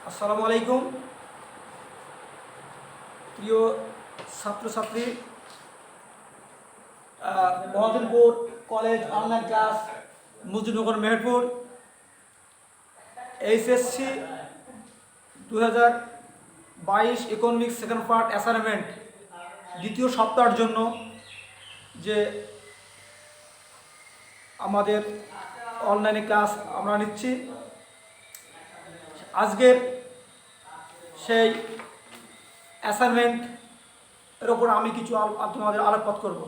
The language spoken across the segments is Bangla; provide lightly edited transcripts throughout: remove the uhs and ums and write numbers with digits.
আসসালামু আলাইকুম প্রিয় ছাত্রছাত্রী। Mahajanpur college online class Mujibnagar Meherpur HSC 2022 economics second part assignment দ্বিতীয় সপ্তাহের জন্য যে আমাদের অনলাইনে ক্লাস আমরা নিচ্ছি, আজকের সেই অ্যাসাইনমেন্টের ওপর আমি কিছু তোমাদের আলোকপাত করব।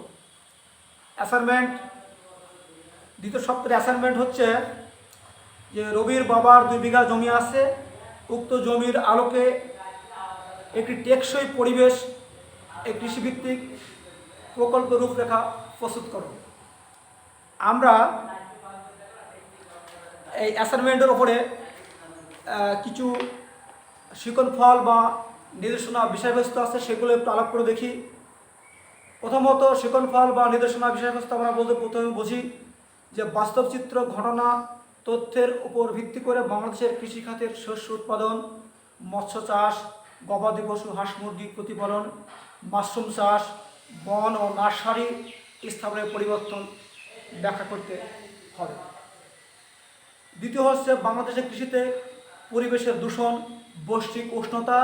অ্যাসাইনমেন্ট দ্বিতীয় সপ্তাহের অ্যাসাইনমেন্ট হচ্ছে যে রবির বাবার 2 বিঘা জমি আছে, উক্ত জমির আলোকে একটি টেকসই পরিবেশ কৃষিভিত্তিক প্রকল্প রূপরেখা প্রস্তুত করো। আমরা এই অ্যাসাইনমেন্টের ওপরে কিছু শিকন ফল বা নির্দেশনা বিষয়বস্তু আছে, সেগুলো একটু আলাপ করে দেখি। প্রথমত শিকন ফল বা নির্দেশনা বিষয়বস্তু আমরা বলতে প্রথমে বুঝি যে বাস্তব চিত্র, ঘটনা, তথ্যের উপর ভিত্তি করে বাংলাদেশের কৃষিখাতের শস্য উৎপাদন, মৎস্য চাষ, গবাদি পশু, হাঁস মুরগি প্রতিপালন, মাশরুম চাষ, বন ও নার্সারি স্থাপনের পরিবর্তন ব্যাখ্যা করতে হবে। দ্বিতীয় হচ্ছে বাংলাদেশের কৃষিতে পরিবেশের দূষণ, বৈশ্বিক উষ্ণতা,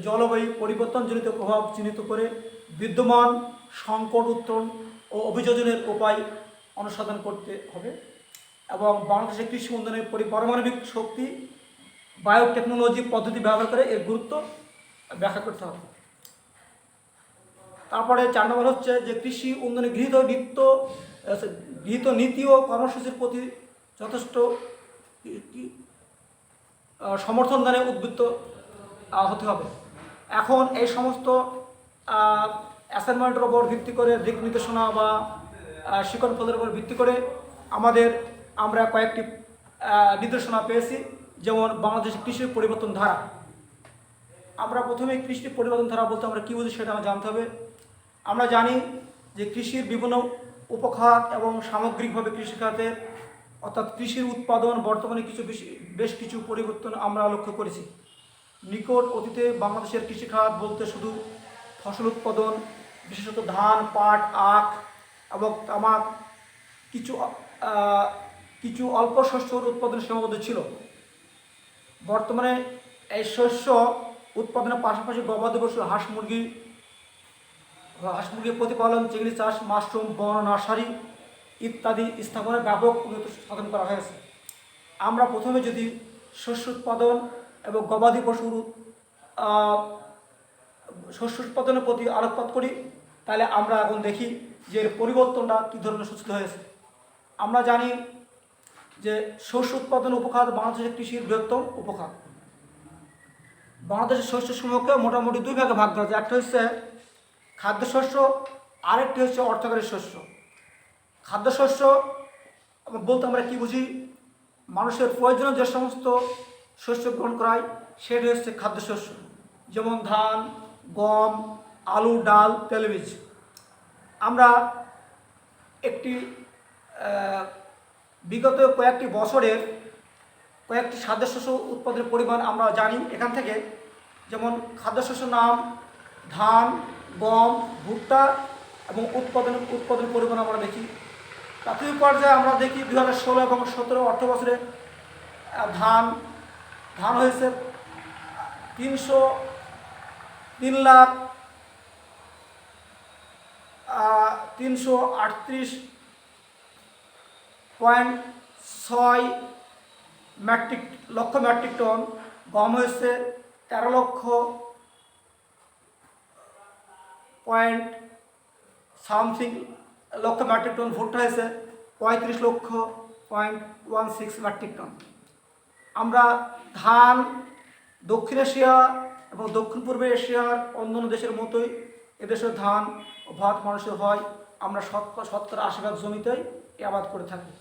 জলবায়ু পরিবর্তনজনিত প্রভাব চিহ্নিত করে বিদ্যমান সংকট উত্তরণ ও অভিযোজনের উপায় অনুসন্ধান করতে হবে এবং বাংলাদেশের কৃষি উন্নয়নের পারমাণবিক শক্তি বায়োটেকনোলজি পদ্ধতি ব্যবহার করে এর গুরুত্ব ব্যাখ্যা করতে হবে। তারপরে 4 নম্বর হচ্ছে যে কৃষি উন্নয়নে গৃহীত নীতি ও কর্মসূচির প্রতি যথেষ্ট সমর্থন দানে উদ্বুদ্ধ হতে হবে। এখন এই সমস্ত অ্যাসাইনমেন্টের ওপর ভিত্তি করে, দিক নির্দেশনা বা শিকন ফলের উপর ভিত্তি করে আমরা কয়েকটি নির্দেশনা পেয়েছি। যেমন বাংলাদেশের কৃষি পরিবর্তন ধারা। আমরা প্রথমে কৃষি পরিবর্তন ধারা বলতে আমরা কী বুঝি সেটা আমরা জানতে হবে। আমরা জানি যে কৃষির বিভিন্ন উপখাত এবং সামগ্রিকভাবে কৃষিখাতের অর্থাৎ কৃষির উৎপাদন বর্তমানে বেশ কিছু পরিবর্তন আমরা লক্ষ্য করেছি। নিকট অতীতে বাংলাদেশের কৃষিখাত বলতে শুধু ফসল উৎপাদন, বিশেষত ধান, পাট, আখ এবং তামাক, কিছু অল্প শস্যর উৎপাদন সীমাবদ্ধ ছিল। বর্তমানে এই শস্য উৎপাদনের পাশাপাশি গবাদি পশু, হাঁস মুরগি প্রতিপালন, চিংড়ি চাষ, মাশরুম, বন, নার্সারি ইত্যাদি স্থাপনের ব্যাপক উন্নতি সাধন করা হয়েছে। আমরা প্রথমে যদি শস্য উৎপাদন এবং গবাদি পশুর শস্য উৎপাদনের প্রতি আলোকপাত করি, তাহলে আমরা এখন দেখি যে এর পরিবর্তনটা কী ধরনের সূচিত হয়েছে। আমরা জানি যে শস্য উৎপাদন উপখাত বাংলাদেশের কৃষির বৃহত্তম উপখাত। বাংলাদেশের শস্যসমূহকে মোটামুটি 2 ভাগে ভাগ করা যায়। একটা হচ্ছে খাদ্যশস্য, আরেকটি হচ্ছে অর্থকরী শস্য। খাদ্যশস্য বলতে আমরা কী বুঝি? মানুষের প্রয়োজনীয় যে সমস্ত শস্য গ্রহণ করা হয় সেটি হচ্ছে খাদ্যশস্য, যেমন ধান, গম, আলু, ডাল, তেলবীজ। আমরা বিগত কয়েকটি বছরের কয়েকটি খাদ্যশস্য উৎপাদনের পরিমাণ আমরা জানি এখান থেকে। যেমন খাদ্যশস্যের নাম ধান, গম, ভুট্টা এবং উৎপাদনের পরিমাণ আমরা দেখি। প্রাথমিক পর্যায়ে আমরা দেখি 2016 এবং 2017 অর্থ বছরে ধান হয়েছে 338.6 লক্ষ মেট্রিক টন। গম হয়েছে 13 লক্ষ লক্ষ মেট্রিক টন। ভুট্টা হয়েছে 35.16 মেট্রিক টন। আমরা ধান দক্ষিণ এশিয়া এবং দক্ষিণ পূর্ব এশিয়ার অন্যান্য দেশের মতোই এদেশের ধান ও ভাত মানুষের হয়। আমরা শতকরা 80% জমিতেই আবাদ করে থাকি।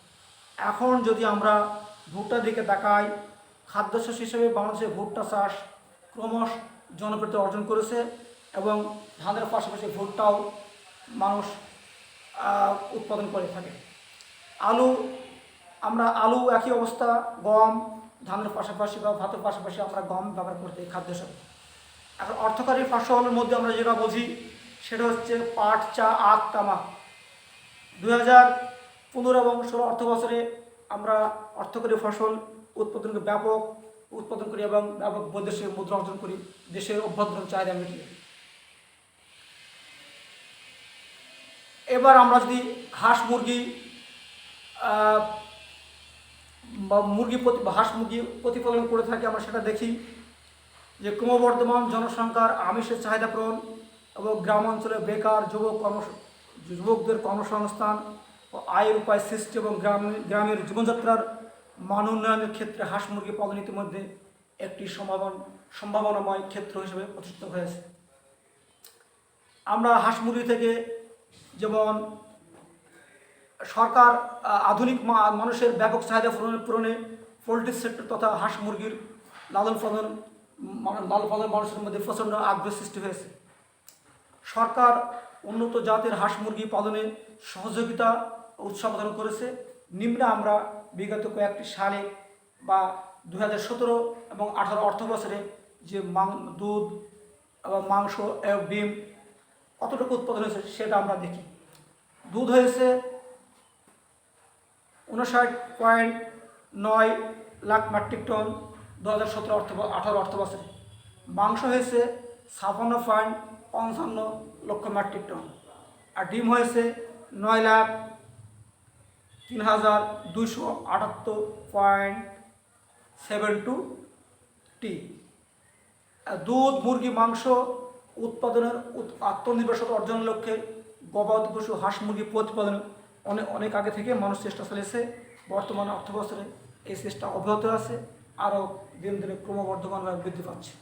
এখন যদি আমরা ভুট্টার দিকে তাকাই, খাদ্যশস্য হিসেবে বাংলাদেশে ভুট্টা চাষ ক্রমশ জনপ্রিয়তা অর্জন করেছে এবং ধানের পাশাপাশি ভুট্টাও মানুষ উৎপাদন করে থাকে। আলু একই অবস্থা। গম, ধানের পাশাপাশি বা ভাতের পাশাপাশি আমরা গম ব্যবহার করতে খাদ্য হিসাবে। এখন অর্থকরী ফসলের মধ্যে আমরা যেটা বুঝি সেটা হচ্ছে পাট, চা, আখ, তামাক। 2015 এবং 16 অর্থ বছরে আমরা অর্থকরী ফসল ব্যাপক উৎপাদন করি এবং ব্যাপক বৈদেশিক মুদ্রা অর্জন করি দেশের অভ্যন্তরীণ চাহিদা মিটিয়ে। এবার আমরা যদি হাঁস মুরগি হাঁস মুরগি প্রতিপালন করে থাকি, আমরা সেটা দেখি যে ক্রমবর্ধমান জনসংখ্যার আমিষের চাহিদা পূরণ এবং গ্রামাঞ্চলে বেকার যুবকদের কর্মসংস্থান ও আয়ের উপায় সৃষ্টি এবং গ্রামের জীবনযাত্রার মান উন্নয়নের ক্ষেত্রে হাঁস মুরগি পালন ইতিমধ্যে একটি সম্ভাবনাময় ক্ষেত্র হিসেবে প্রতিষ্ঠিত হয়েছে। আমরা হাঁস মুরগি থেকে যেমন সরকার আধুনিক মানুষের ব্যাপক চাহিদা পূরণে পোলট্রি সেক্টর তথা হাঁস মুরগির লালন পালন মানুষের মধ্যে প্রচণ্ড আগ্রহ সৃষ্টি হয়েছে। সরকার উন্নত জাতের হাঁস মুরগি পালনে সহযোগিতা উৎসাহ প্রদান করেছে। নিম্নে আমরা বিগত কয়েকটি সালে বা 2017 এবং 18 অর্থ বছরে যে দুধ এবং মাংস এবং ডিম কতটুকু উৎপাদন হয়েছে সেটা আমরা দেখি। দুধ হয়েছে 59.9 লাখ মেট্রিক টন 2017-18 অর্থ বছরে। মাংস হয়েছে 56.55 লক্ষ মেট্রিক টন। আর ডিম হয়েছে 9,03,278.72 টি। দুধ, মুরগি, মাংস উৎপাদনের আত্মনির্ভরশীলতা অর্জনের লক্ষ্যে গবাদি পশু, হাঁস মুরগি প্রতিপালনে অনেক আগে থেকে মানুষ চেষ্টা চালিয়েছে। বর্তমান অর্থ বছরে এই চেষ্টা অব্যাহত আছে, আরও দিন দিনে ক্রমবর্ধমানভাবে বৃদ্ধি পাচ্ছে।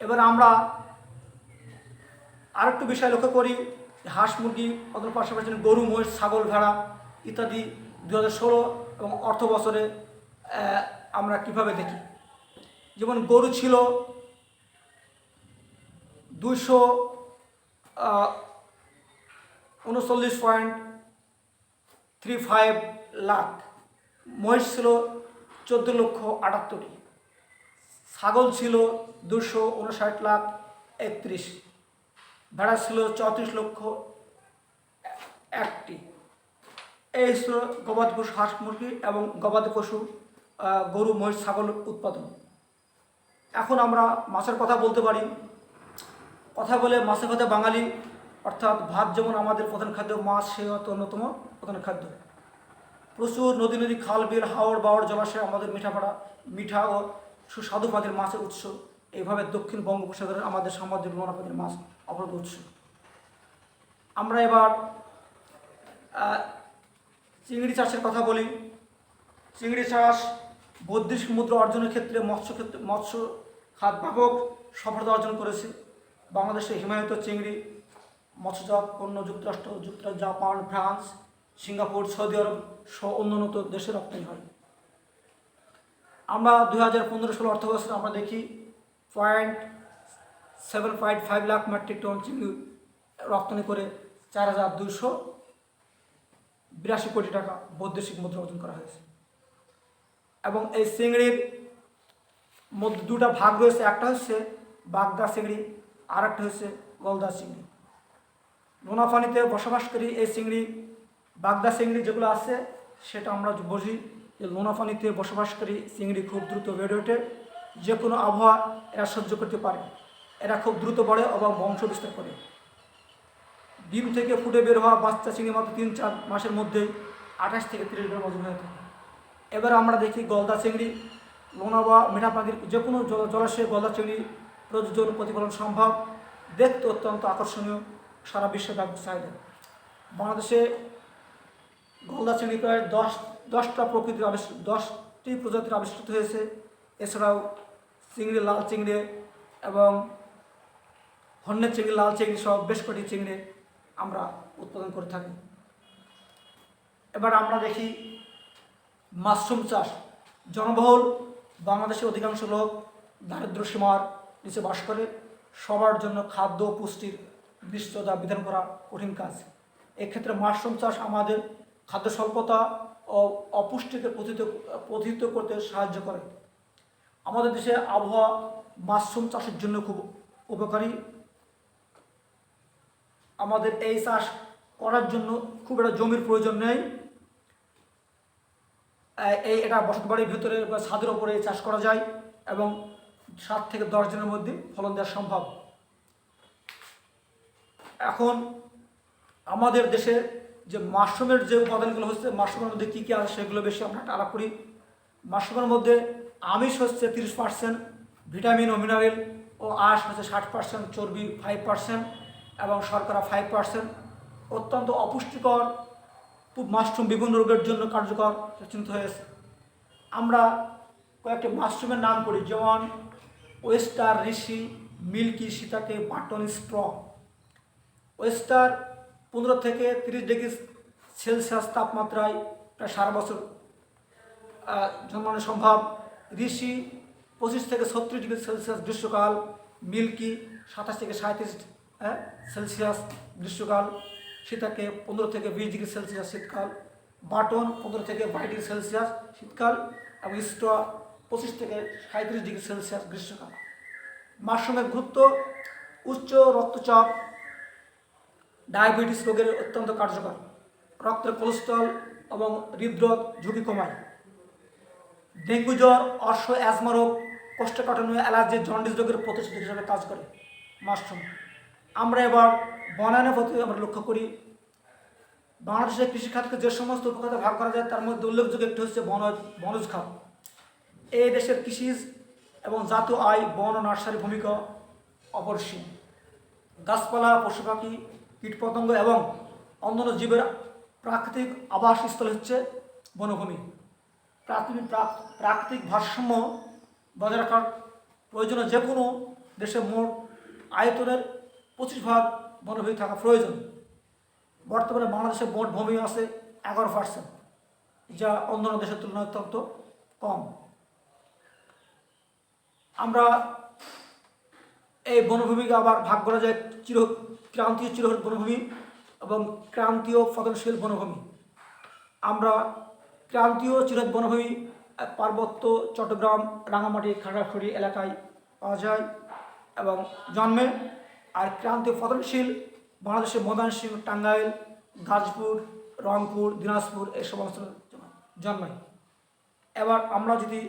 এবার আমরা আরেকটু বিষয় লক্ষ্য করি, হাঁস মুরগি পালনের পাশাপাশি গরু, মহিষ, ছাগল, ভেড়া ইত্যাদি 2016 এবং অর্থ বছরে আমরা কিভাবে দেখি। যেমন গরু ছিল 239.35 লাখ, মহিষ ছিল 14,78,000, ছাগল ছিল 259,31,000, ভেড়া ছিল 34,01,000। এই ছিল গবাদি পশু, হাঁস মুরগি এবং গবাদি পশু গরু, মহিষ, ছাগল উৎপাদন। এখন আমরা মাছের কথা বলতে পারি। কথা বলে মাছে ভাতে বাঙালি, অর্থাৎ ভাত যেমন আমাদের প্রধান খাদ্য, মাছ সে অন্যতম প্রধান খাদ্য। প্রচুর নদী, খাল, বিল, হাওড়, বাওড়, জলাশয় আমাদের মিঠা ও সুস্বাদু পানির মাছের উৎস। এইভাবে দক্ষিণ বঙ্গোপসাগরের আমাদের সামুদ্রিক নোনা পানির মাছ অপরাধ উৎস। আমরা এবার চিংড়ি চাষের কথা বলি। চিংড়ি চাষ বৈদেশিক মুদ্রা অর্জনের ক্ষেত্রে মৎস্য খাত ব্যাপক সফলতা অর্জন করেছে। বাংলাদেশে হিমায়িত চিংড়ি মৎস্যজাত পণ্য যুক্তরাষ্ট্র, জাপান, ফ্রান্স, সিঙ্গাপুর, সৌদি আরব সহ অন্যান্য দেশে রপ্তানি হয়। আমরা 2015-16 অর্থ বছরে আমরা দেখি 0.755 লাখ মেট্রিক টন চিংড়ি রপ্তানি করে 4,282 কোটি টাকা বৈদেশিক মুদ্রা অর্জন করা হয়েছে। এবং এই চিংড়ির মধ্যে দুটা ভাগ রয়েছে, একটা হচ্ছে বাগদা চিংড়ি আর একটা হচ্ছে গলদা চিংড়ি। নোনা পানিতে বসবাসকারী এই চিংড়ি, বাগদা চিংড়ি যেগুলো আছে সেটা আমরা বুঝি যে নোনা পানিতে বসবাসকারী চিংড়ি খুব দ্রুত বেড়ে ওঠে, যে কোনো আবহাওয়া এরা সহ্য করতে পারে। এরা খুব দ্রুত বাড়ে এবং বংশ বিস্তার করে। ডিম থেকে ফুটে বের হওয়া বাচ্চা চিংড়ি মাত্র 3-4 মাসের মধ্যেই 28 থেকে 30 গ্রাম ওজন হয়ে থাকে। এবার আমরা দেখি গলদা চিংড়ি। নোনা বা মিঠা পানির যে কোনো জলাশয়ে গলদা চিংড়ি প্রতিপালন সম্ভব, দেখতে অত্যন্ত আকর্ষণীয়, সারা বিশ্বে ব্যাপক চাহিদা। বাংলাদেশে গলদা চিংড়ি প্রায় 10টি প্রজাতির আবিষ্কৃত হয়েছে। এছাড়াও চিংড়ি, লাল চিংড়ি এবং হন্যের চিংড়ি, লাল চিংড়ি সহ বেশ কটি চিংড়ি আমরা উৎপাদন করে থাকি। এবার আমরা দেখি মাশরুম চাষ। জনবহুল বাংলাদেশের অধিকাংশ লোক দারিদ্র্য সীমার নিচে বাস করে। সবার জন্য খাদ্য ও পুষ্টির নিশ্চয়তা বিধান করা কঠিন কাজ। এক্ষেত্রে মাশরুম চাষ আমাদের খাদ্য স্বল্পতা ও অপুষ্টিকে প্রতিহত করতে সাহায্য করে। আমাদের দেশে আবহাওয়া মাশরুম চাষের জন্য খুব উপকারী। আমাদের এই চাষ করার জন্য খুব একটা জমির প্রয়োজন নেই। এটা বসত বাড়ির ভিতরে বা ছাদের ওপরে চাষ করা যায় এবং 7 থেকে 10 দিনের মধ্যে ফলন দেওয়া সম্ভব। এখন আমাদের দেশে যে মাশরুমের যে উপাদানগুলো হচ্ছে, মাশরুমের মধ্যে কী কী আছে সেগুলো বেশি আমরা আলাপ করি। মাশরুমের মধ্যে আমিষ হচ্ছে 30%, ভিটামিন ও মিনারেল ও আঁশ হচ্ছে 60%, চর্বি 5% এবং শর্করা 5%। অত্যন্ত অপুষ্টিকর মাশরুম বিভিন্ন রোগের জন্য কার্যকর চিহ্নিত হয়েছে। আমরা কয়েকটি মাশরুমের নাম করি, যেমন ওয়েস্টার, ঋষি, মিল্কি, সীতাকে, বাটন, স্ট্র। ওয়েস্টার 15 থেকে 30 ডিগ্রি সেলসিয়াস তাপমাত্রায় প্রায় সারা বছর জন্মানো সম্ভব। ঋষি 25 থেকে 36 ডিগ্রি সেলসিয়াস গ্রীষ্মকাল। মিল্কি 27 থেকে 37 সেলসিয়াস গ্রীষ্মকাল। সীতাকে 15 থেকে 20 ডিগ্রি সেলসিয়াস শীতকাল। বাটন 15 থেকে 22 ডিগ্রি সেলসিয়াস শীতকাল এবং স্ট্র 25 থেকে 37 ডিগ্রি সেলসিয়াস গ্রীষ্মকাল। মাশরুমের গুরুত্ব: উচ্চ রক্তচাপ, ডায়াবেটিস রোগের অত্যন্ত কার্যকর, রক্তের কোলেস্ট্রল এবং হৃদরোগ ঝুঁকি কমায়, ডেঙ্গু জ্বর, অশ্ব, অ্যাজমা রোগ, কোষ্ঠকাঠিন্য, অ্যালার্জি, জন্ডিস রোগের প্রতিষেধক হিসেবে কাজ করে মাশরুম। আমরা এবার বনায়নের প্রতি আমরা লক্ষ্য করি। বাংলাদেশের কৃষিখাতকে যে সমস্ত উপখাতে ভাগ করা যায় তার মধ্যে উল্লেখযোগ্য একটি হচ্ছে বনজ খাত। এই দেশের কৃষি এবং জাতীয় আয়, বন ও নার্সারি ভূমিকা অপরিসীম। গাছপালা, পশু পাখি, কীটপতঙ্গ এবং অন্যান্য জীবের প্রাকৃতিক আবাসস্থল হচ্ছে বনভূমি। প্রাকৃতিক ভারসাম্য বজায় রাখার প্রয়োজনে যে কোনো দেশে মোট আয়তনের 25% বনভূমি থাকা প্রয়োজন। বর্তমানে বাংলাদেশে মোট ভূমি আছে 11%, যা অন্যান্য দেশের তুলনায় অত্যন্ত কম। আমরা এই বনভূমিকে আবার ভাগ করা যায় ক্রান্তীয় চিরহরিত বনভূমি এবং ক্রান্তীয় ফলনশীল বনভূমি। আমরা ক্রান্তীয় চিরহরিত বনভূমি পার্বত্য, চট্টগ্রাম, রাঙামাটি, খাগড়াছড়ি এলাকায় পাওয়া যায় এবং জন্মে। আর ক্রান্তীয় ফলনশীল বাংলাদেশের ময়মনসিংহ, টাঙ্গাইল, গাজীপুর, রংপুর, দিনাজপুর এই সমস্ত জন্মায়। এবার আমরা যদি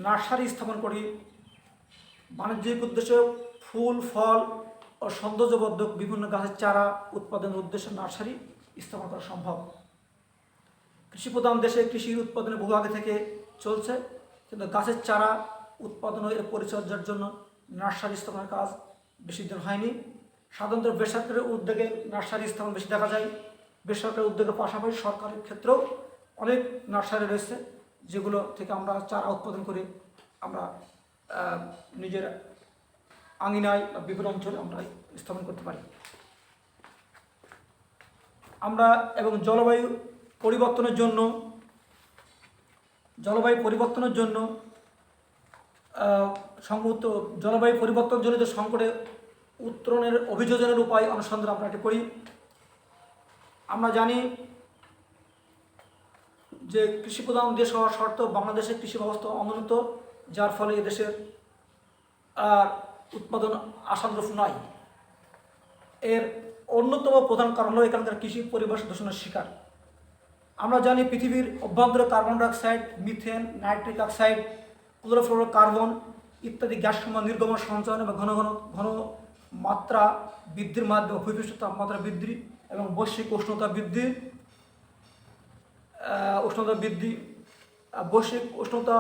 নার্সারি স্থাপন করি, বাণিজ্যিক উদ্দেশ্যে ফুল, ফল ও সৌন্দর্যবর্ধক বিভিন্ন গাছের চারা উৎপাদনের উদ্দেশ্যে নার্সারি স্থাপন করা সম্ভব। কৃষিপ্রধান দেশে কৃষি উৎপাদনের বহু আগে থেকে চলছে, কিন্তু গাছের চারা উৎপাদন ও এর পরিচর্যার জন্য নার্সারি স্থাপনের কাজ বেশি দিন হয়নি। সাধারণত বেসরকারি উদ্যোগে নার্সারি স্থাপন বেশি দেখা যায়। বেসরকারি উদ্যোগের পাশাপাশি সরকারের ক্ষেত্রেও অনেক নার্সারি রয়েছে, যেগুলো থেকে আমরা চারা উৎপাদন করে আমরা নিজের আঙিনায় বা বিভিন্ন অঞ্চলে আমরা স্থাপন করতে পারি। আমরা এবং জলবায়ু পরিবর্তনের জন্য সংগত জলবায়ু পরিবর্তনজনিত সংকটে উত্তরণের অভিযোজনের উপায় অনুসন্ধান আমরা এটি করি। আমরা জানি যে কৃষিপ্রধান দেশ হওয়ার সত্ত্বেও বাংলাদেশের কৃষি ব্যবস্থা অনুন্নত, যার ফলে এদেশের উৎপাদন আশানুরূপ নয়। এর অন্যতম প্রধান কারণ হলো এখানকার কৃষি পরিবেশ দূষণের শিকার। আমরা জানি পৃথিবীর অভ্যন্তরে carbon dioxide, methane, nitric oxide, chlorofluorocarbon ইত্যাদি গ্যাস সমূহ নির্গমন, সঞ্চয়ন এবং ঘন মাত্রা বৃদ্ধির মাধ্যমে ভূপৃষ্ঠ তাপমাত্রা বৃদ্ধি এবং বৈশ্বিক উষ্ণতা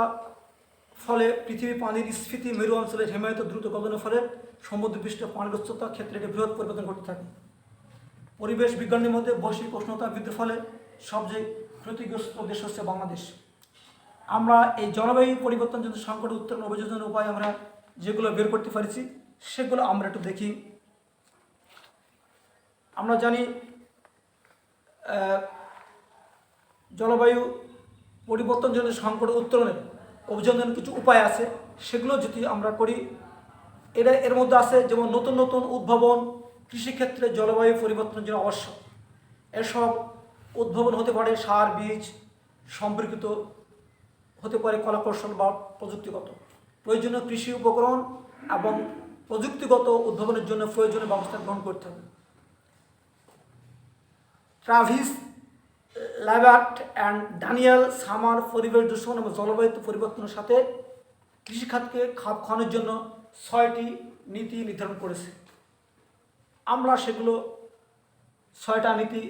ফলে পৃথিবী পানির স্ফীতি, মেরু অঞ্চলের হিমায়িত দ্রুত গলনের ফলে সমুদ্রপৃষ্ঠ পানির উচ্চতার ক্ষেত্রে একটি বৃহৎ পরিবর্তন ঘটতে থাকে। পরিবেশ বিজ্ঞানের মধ্যে বৈশ্বিক উষ্ণতা বৃদ্ধির ফলে সবচেয়ে ক্ষতিগ্রস্ত দেশ হচ্ছে বাংলাদেশ। আমরা এই জলবায়ু পরিবর্তনজনিত সংকট উত্তরণ অভিযোজনের উপায় আমরা যেগুলো বের করতে পারছি সেগুলো আমরা একটু দেখি। আমরা জানি জলবায়ু পরিবর্তনজনিত সংকট উত্তরণের অভিযোজনের কিছু উপায় আছে, সেগুলো যদি আমরা করি এর মধ্যে আছে যেমন নতুন নতুন উদ্ভাবন কৃষিক্ষেত্রে জলবায়ু পরিবর্তনের জন্য আবশ্যক। এসব উদ্ভাবন হতে পারে সার, বীজ, সম্পর্কিত হতে পারে কলাকৌশল বা প্রযুক্তিগত। প্রয়োজনীয় কৃষি উপকরণ এবং প্রযুক্তিগত উদ্ভাবনের জন্য প্রয়োজনীয় ব্যবস্থা গ্রহণ করতে হবে। ট্রাভিস ল্যাবার্ট অ্যান্ড ড্যানিয়েল সামার পরিবেশ দূষণ এবং জলবায়ু পরিবর্তনের সাথে কৃষিখাতকে খাপ খাওয়ানোর জন্য 6টি নীতি নির্ধারণ করেছে। আমরা সেগুলো 6টা নীতি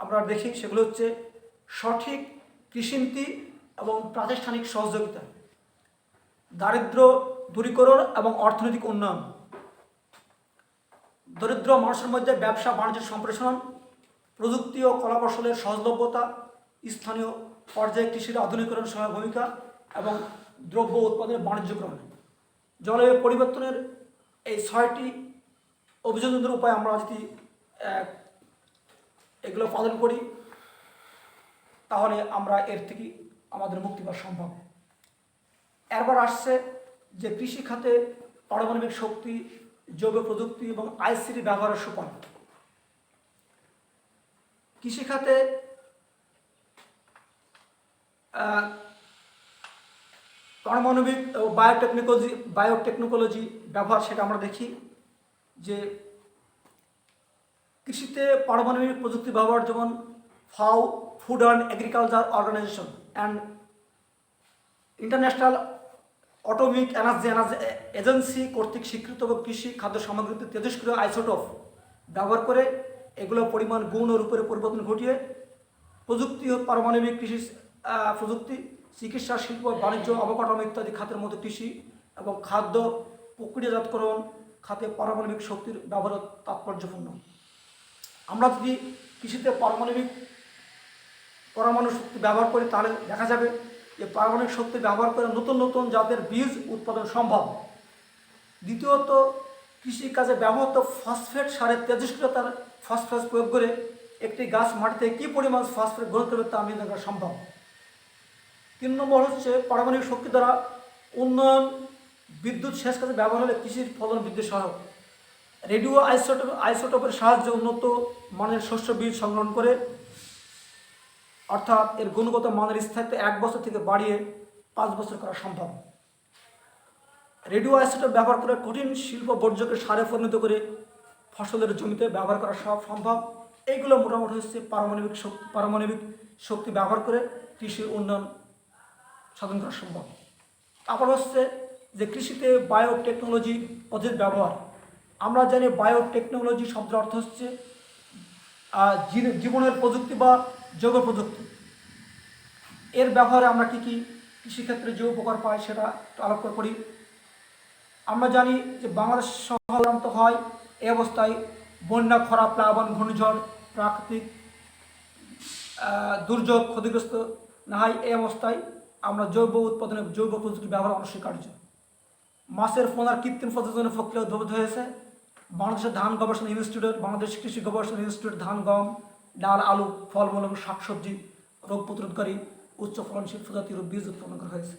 আমরা দেখি। সেগুলো হচ্ছে সঠিক কৃষিনীতি এবং প্রাতিষ্ঠানিক সহযোগিতা, দারিদ্র্য দূরীকরণ এবং অর্থনৈতিক উন্নয়ন, দরিদ্র মানুষের মধ্যে ব্যবসা বাণিজ্য সম্প্রসারণ, প্রযুক্তি ও কলাকৌশলের সহজলভ্যতা, স্থানীয় পর্যায়ে কৃষির আধুনিকরণ সহায়ক ভূমিকা এবং দ্রব্য উৎপাদনের বাণিজ্যকরণ। জলবায়ু পরিবর্তনের এই 6টি অভিযোজনের উপায় আমরা যদি এগুলো পালন করি তাহলে আমরা এর থেকে আমাদের মুক্তি পাওয়া সম্ভব। এরপর আসছে যে কৃষি খাতে পারমাণবিক শক্তি, জৈব প্রযুক্তি এবং আইসিটি ব্যবহারের সোপান। কৃষিখাতে পারমাণবিক ও বায়োটেকনোলজি ব্যবহার, সেটা আমরা দেখি যে কৃষিতে পারমাণবিক প্রযুক্তি ব্যবহার, যেমন FAO, food and agriculture organisation and international atomic energy agency কর্তৃক স্বীকৃত এবং কৃষি খাদ্য সামগ্রীতে তেজস্ক্রিয় আইসোটোপ ব্যবহার করে এগুলো পরিমাণ, গুণ ও রূপের পরিবর্তন ঘটিয়ে প্রযুক্তি ও পারমাণবিক কৃষি প্রযুক্তি, চিকিৎসা, শিল্প, বাণিজ্য, অবকাঠামো ইত্যাদি খাতের মধ্যে কৃষি এবং খাদ্য প্রক্রিয়াজাতকরণ খাতে পারমাণবিক শক্তির ব্যবহার তাৎপর্যপূর্ণ। আমরা যদি কৃষিতে পরমাণু শক্তি ব্যবহার করি তাহলে দেখা যাবে যে পারমাণবিক শক্তি ব্যবহার করে নতুন নতুন জাতের বীজ উৎপাদন সম্ভব। দ্বিতীয়ত, কৃষিকাজে ব্যবহৃত ফসফেট সারের তেজস্ক্রিয়তার ফসফরাস প্রয়োগ করে একটি গাছ মাটিতে কী পরিমাণ ফসফেট গ্রহণ করবে তা নির্ণয় করা সম্ভব। 3 নম্বর হচ্ছে পারমাণবিক শক্তি দ্বারা উন্নয়ন, বিদ্যুৎ সেচ কাজে ব্যবহার হলে কৃষির ফলন বৃদ্ধি সহায়ক। রেডিও আইসোটোপের সাহায্যে উন্নত মানের শস্য বীজ সংগ্রহণ করে, অর্থাৎ এর গুণগত মানের স্থায়িত্ব 1 বছর থেকে বাড়িয়ে 5 বছর করা সম্ভব। রেডিও আইসোটোপ ব্যবহার করে কঠিন শিল্প বর্জ্যকে সারে পরিণত করে ফসলের জমিতে ব্যবহার করা সব সম্ভব। এইগুলো মোটামুটি হচ্ছে পারমাণবিক শক্তি ব্যবহার করে কৃষির উন্নয়ন সাধন করা সম্ভব। তারপর হচ্ছে যে কৃষিতে বায়োটেকনোলজি পদ্ধতির ব্যবহার। আমরা জানি বায়োটেকনোলজি শব্দের অর্থ হচ্ছে জীবনের প্রযুক্তি বা জৈব প্রযুক্তি। এর ব্যবহারে আমরা কী কী কৃষিক্ষেত্রে যে উপকার পাই সেটা একটু আলোচনা করি। আমরা জানি যে বাংলাদেশ সাধারণত হয় এই অবস্থায় বন্যা, খরা, প্লাবন, ঘূর্ণিঝড়, প্রাকৃতিক দুর্যোগ ক্ষতিগ্রস্ত না হয়, এই অবস্থায় আমরা জৈব উৎপাদনে জৈব প্রযুক্তি ব্যবহার অনস্বীকার্য। মাছের পোনার কৃত্রিম প্রজননের প্রক্রিয়া উদ্ভাবিত হয়েছে। বাংলাদেশের ধান গবেষণা ইনস্টিটিউট, বাংলাদেশ কৃষি গবেষণা ইনস্টিটিউট ধান, গম, ডাল, আলু, ফলমূল এবং শাকসবজি রোগ প্রতিরোধকারী উচ্চ ফলনশীল প্রজাতির বীজ উৎপন্ন করা হয়েছে।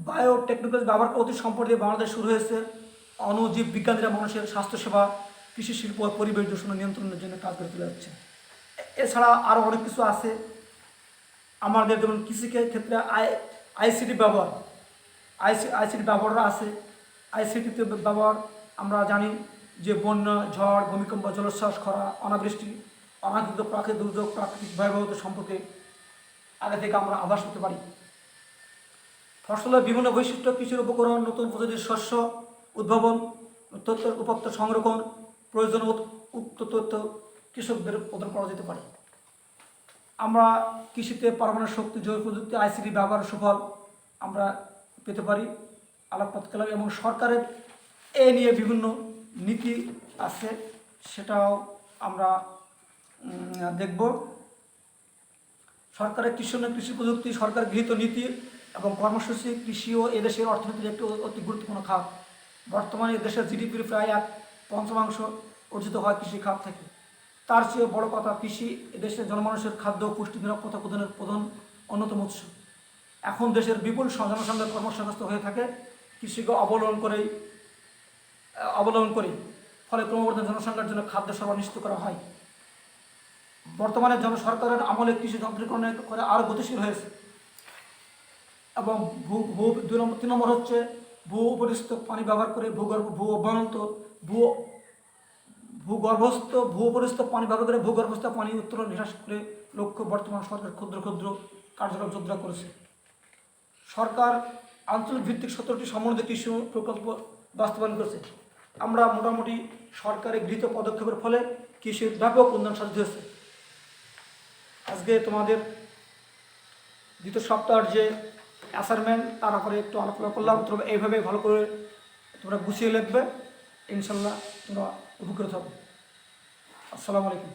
বায়োটেকনোলজি ব্যবহার করে অতি সম্প্রতি বাংলাদেশ শুরু হয়েছে অণুজীব বিজ্ঞানীরা মানুষের স্বাস্থ্যসেবা, কৃষি শিল্প ও পরিবেশ দূষণ নিয়ন্ত্রণের জন্য কাজ করে তুলে যাচ্ছে। এছাড়া আরও অনেক কিছু আছে আমাদের, যেমন কৃষি ক্ষেত্রে আইসিটি ব্যবহার, আইসিটি ব্যবহার আছে। আইসিটিতে ব্যবহার আমরা জানি যে বন্যা, ঝড়, ভূমিকম্প, জলোচ্ছ্বাস, খরা, অনাবৃষ্টি, অনাকৃত প্রাকৃতিক দুর্যোগ, প্রাকৃতিক ভয়াবহতা সম্পর্কে আগে থেকে আমরা আভাস পেতে পারি। ফসলের বিভিন্ন বৈশিষ্ট্য, কৃষির উপকরণ, নতুন প্রজাতির শস্য উদ্ভাবন, তথ্যের উপত্য সংরক্ষণ, প্রয়োজনীয় উক্ত তথ্য কৃষকদের প্রদান করা যেতে পারে। আমরা কৃষিতে পারমাণবিক শক্তি, জৈব প্রযুক্তি, আইসিটি ব্যবহারের সুফল আমরা পেতে পারি আলোকপাত করলাম। এবং সরকারের এ নিয়ে বিভিন্ন নীতি আছে, সেটাও আমরা দেখব। সরকারের কৃষি প্রযুক্তি, সরকার গৃহীত নীতি এবং কর্মসূচি কৃষি ও এদেশের অর্থনীতির একটি অতি গুরুত্বপূর্ণ খাত। বর্তমানে এদেশের জিডিপির প্রায় 1/5 অর্জিত হয় কৃষি খাত থেকে। তার চেয়ে বড় কথা, কৃষি এদেশের জনমানুষের খাদ্য পুষ্টি নিরাপত্তা প্রদানের প্রধান অন্যতম উৎস। এখন দেশের বিপুল জনসংখ্যা কর্মসংস্থান হয়ে থাকে কৃষিকে অবলম্বন করেই। ফলে ক্রমবর্ধমান জনসংখ্যার জন্য খাদ্য সরবরাহ নিশ্চিত করা হয়। বর্তমানে জনসরকারের আমলে কৃষি যন্ত্রীকরণের করে আরও গতিশীল হয়েছে। এবং ভূ ভূ 3 নম্বর হচ্ছে ভূ উপরিস্থ পানি ব্যবহার করে ভূ অভ্যন্ত ভূ ভূ উপরিস্থ পানি ব্যবহার করে ভূগর্ভস্থ পানি উত্তোলন হ্রাস করে লক্ষ্য বর্তমান সরকার ক্ষুদ্র ক্ষুদ্র কার্যক্রম জোরদার করেছে। সরকার আঞ্চলিক ভিত্তিক 17টি সমন্বিত কৃষি প্রকল্প বাস্তবায়ন করেছে। আমরা মোটামুটি সরকারের গৃহীত পদক্ষেপের ফলে কৃষির ব্যাপক উন্নয়ন সাধিত হয়েছে। আজকে তোমাদের দ্বিতীয় সপ্তাহের যে অ্যাসাইনমেন্ট তার উপরে একটু আলোচনা করলাম। তোমরা এইভাবে ভালো করে তোমরা গুছিয়ে লিখবে, ইনশাল্লাহ তোমরা উপকৃত হবে। আসসালামু আলাইকুম।